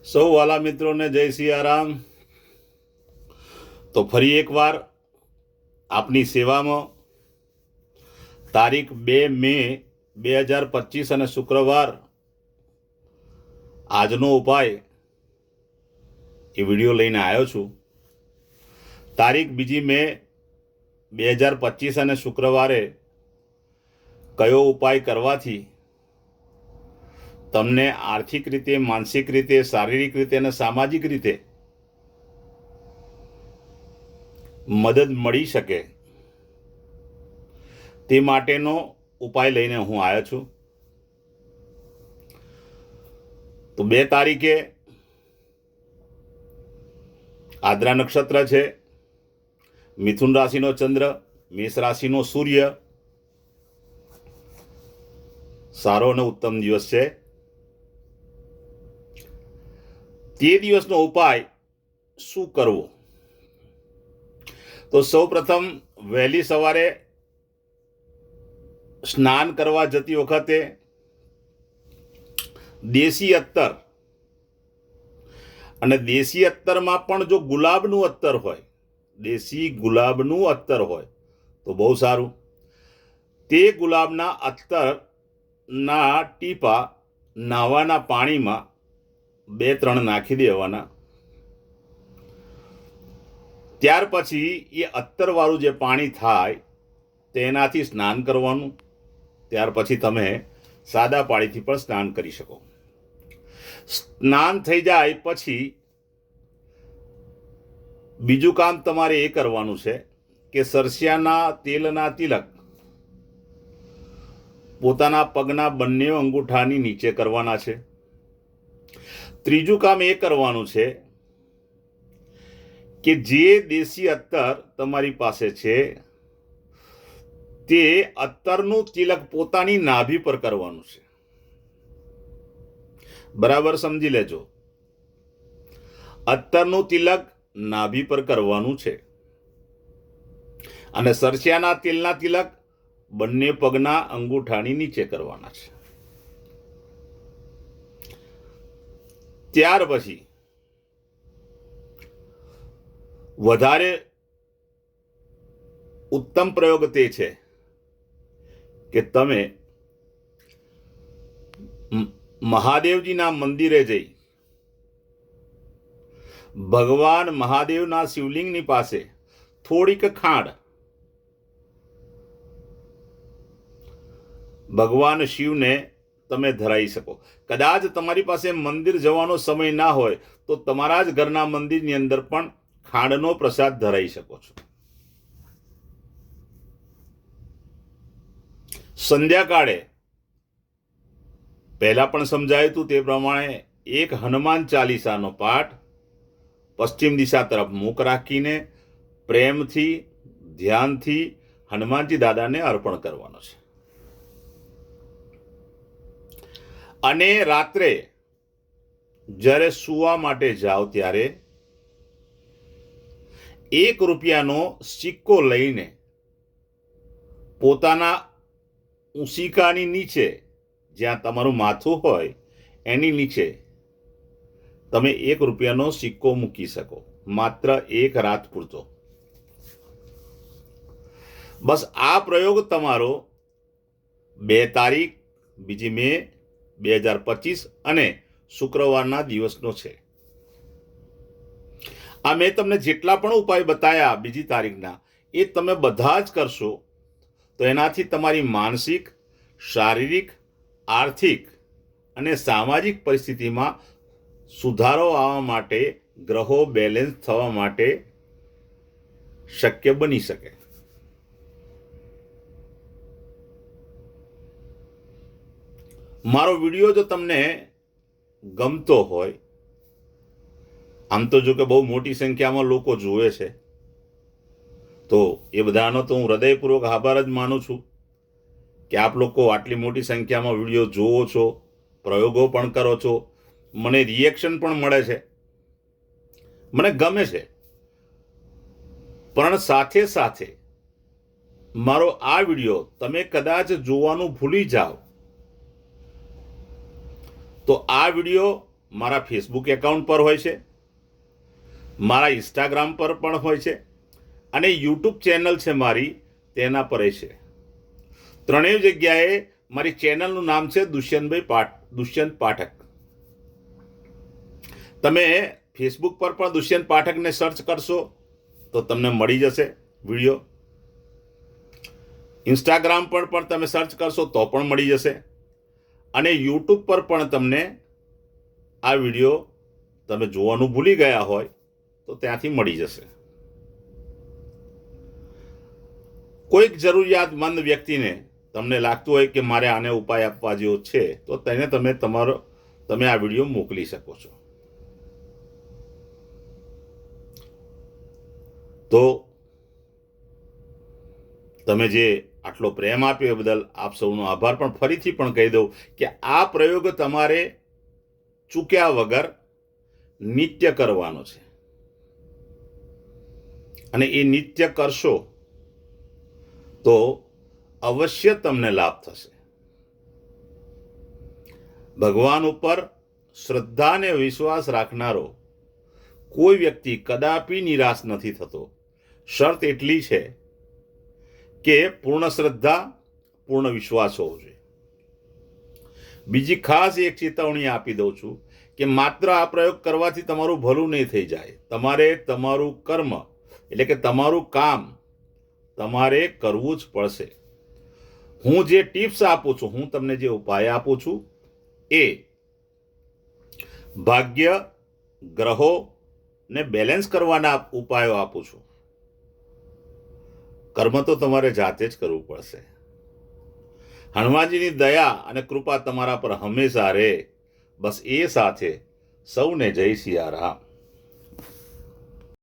સૌ વાલા મિત્રોને જય સિયારામ। તો ફરી એકવાર આપની સેવામાં તારીખ 2 મે 2025 અને શુક્રવાર આજનો ઉપાય એ વિડીયો લઈને આવ્યો છું। તારીખ 2 મે 2025 અને શુક્રવારે કયો ઉપાય કરવાથી તમને આર્થિક રીતે, માનસિક રીતે, શારીરિક રીતે અને સામાજિક રીતે મદદ મળી શકે તે માટેનો ઉપાય લઈને હું આવ્યો છું। તો 2 તારીખે આદ્રા નક્ષત્ર છે, મિથુન રાશિનો ચંદ્ર, મેષ રાશિનો સૂર્ય, સારો અને ઉત્તમ દિવસ છે। તે દિવસનો ઉપાય શું કરવો? તો સૌ પ્રથમ વહેલી સવારે સ્નાન કરવા જતી વખતે દેશી અત્તર, અને દેશી અત્તરમાં પણ જો ગુલાબનું અત્તર હોય, દેશી ગુલાબનું અત્તર હોય તો બહુ સારું। તે ગુલાબના અત્તરના ટીપા નાવાના પાણીમાં 2-3 નાખી દેવાના। ત્યાર પછી એ અત્તરવાળું જે પાણી થાય તેનાથી સ્નાન કરવાનું। ત્યાર પછી તમે સાદા પાણીથી પણ સ્નાન કરી શકો। સ્નાન થઈ જાય પછી બીજું કામ તમારે એ કરવાનું છે કે સરસિયાના તેલના તિલક પોતાના પગના બંને અંગૂઠાની નીચે કરવાના છે। ત્રીજું કામ એ કરવાનું છે કે જે દેશી અત્તર તમારી પાસે છે તે અત્તરનું તિલક પોતાની નાભી પર કરવાનું છે। બરાબર સમજી લેજો, અત્તરનું તિલક નાભી પર કરવાનું છે અને સરસિયાના તેલના તિલક બંને પગના અંગૂઠાની નીચે કરવાના છે। ત્યાર પછી વધારે ઉત્તમ પ્રયોગ તે છે કે તમે મહાદેવજીના મંદિરે જઈ ભગવાન મહાદેવના શિવલિંગની પાસે થોડીક ખાંડ ભગવાન શિવને તમે ધરાઈ શકો। કદાચ તમારી પાસે મંદિર જવાનો સમય ના હોય તો તમારા જ ઘરના મંદિરની અંદર પણ ખાંડનો પ્રસાદ ધરાઈ શકો છો। સંધ્યાકાળે પહેલા પણ સમજાયું હતું તે પ્રમાણે એક હનુમાન ચાલીસાનો પાઠ પશ્ચિમ દિશા તરફ મુખ રાખીને પ્રેમથી, ધ્યાનથી હનુમાનજી દાદાને અર્પણ કરવાનો છે। અને રાત્રે જ્યારે સૂવા માટે જાઓ ત્યારે 1 રૂપિયાનો સિક્કો લઈને પોતાના ઉસીકાની નીચે, જ્યાં તમારું માથું હોય એની નીચે તમે 1 રૂપિયાનો સિક્કો મૂકી શકો, માત્ર 1 રાત પૂરતો। બસ આ પ્રયોગ તમારો 2 તારીખ 2 મે 2025 અને શુક્રવારના દિવસનો છે। આ મેં તમને જેટલા પણ ઉપાય બતાવ્યા 2 તારીખના એ તમે બધા જ કરશો તો એનાથી તમારી માનસિક, શારીરિક, આર્થિક અને સામાજિક પરિસ્થિતિમાં સુધારો આવવા માટે, ગ્રહો બેલેન્સ થવા માટે શક્ય બની શકે। મારો વિડીયો જો તમને ગમતો હોય, આમ તો જો કે બહુ મોટી સંખ્યામાં લોકો જુએ છે, તો એ બધાનો તો હું હૃદયપૂર્વક આભાર જ માનું છું કે આપ લોકો આટલી મોટી સંખ્યામાં વિડીયો જુઓ છો, પ્રયોગો પણ કરો છો, મને રિએક્શન પણ મળે છે, મને ગમે છે। પણ સાથે સાથે મારો આ વિડીયો તમે કદાચ જોવાનું ભૂલી જાઓ તો આ વિડીયો મારા ફેસબુક એકાઉન્ટ પર હોય છે, મારા ઇન્સ્ટાગ્રામ પર પણ હોય છે, અને યુટ્યુબ ચેનલ છે મારી તેના પર છે. ત્રણેય જગ્યાએ મારી ચેનલનું નામ છે દુષ્યંત પાઠક. તમે ફેસબુક પર પણ દુષ્યંત પાઠકને સર્ચ કરશો તો તમને મળી જશે વિડીયો. ઇન્સ્ટાગ્રામ પર પણ તમે સર્ચ કરશો તો પણ મળી જશે, અને યુટ્યુબ પર પણ તમને આ વિડીયો તમે જોવાનું ભૂલી ગયા હોય તો ત્યાંથી મળી જશે. કોઈક જરૂરિયાતમંદ વ્યક્તિને તમને લાગતું હોય કે મારે આને ઉપાય આપવા જેવો છે તો તેને તમે આ વિડીયો મોકલી શકો છો. તો તમે જે આટલો પ્રેમ આપ્યો એ બદલ આપ સૌનો આભાર. પણ ફરીથી પણ કહી દઉં કે આ પ્રયોગ તમારે ચૂક્યા વગર નિત્ય કરવાનો છે, અને એ નિત્ય કરશો તો અવશ્ય તમને લાભ થશે. ભગવાન ઉપર શ્રદ્ધા અને વિશ્વાસ રાખનારો કોઈ વ્યક્તિ કદાપી નિરાશ નથી થતો. શરત એટલી છે કે પૂર્ણ શ્રદ્ધા, પૂર્ણ વિશ્વાસ હોવો જોઈએ. બીજી ખાસ એક ચેતવણી આપી દઉં છું કે માત્ર આ પ્રયોગ કરવાથી તમારું ભલું નહીં થઈ જાય. તમારે તમારું કર્મ એટલે કે તમારું કામ તમારે કરવું જ પડશે. હું જે ટિપ્સ આપું છું, હું તમને જે ઉપાય આપું છું એ ભાગ્ય, ગ્રહો ને બેલેન્સ કરવાના ઉપાયો આપું છું. કર્મ તો તમારે જાતે જ કરવું પડશે. હનુમાનજીની દયા અને કૃપા તમારા પર હંમેશા રહે. બસ એ સાથે સૌને જય સિયારામ.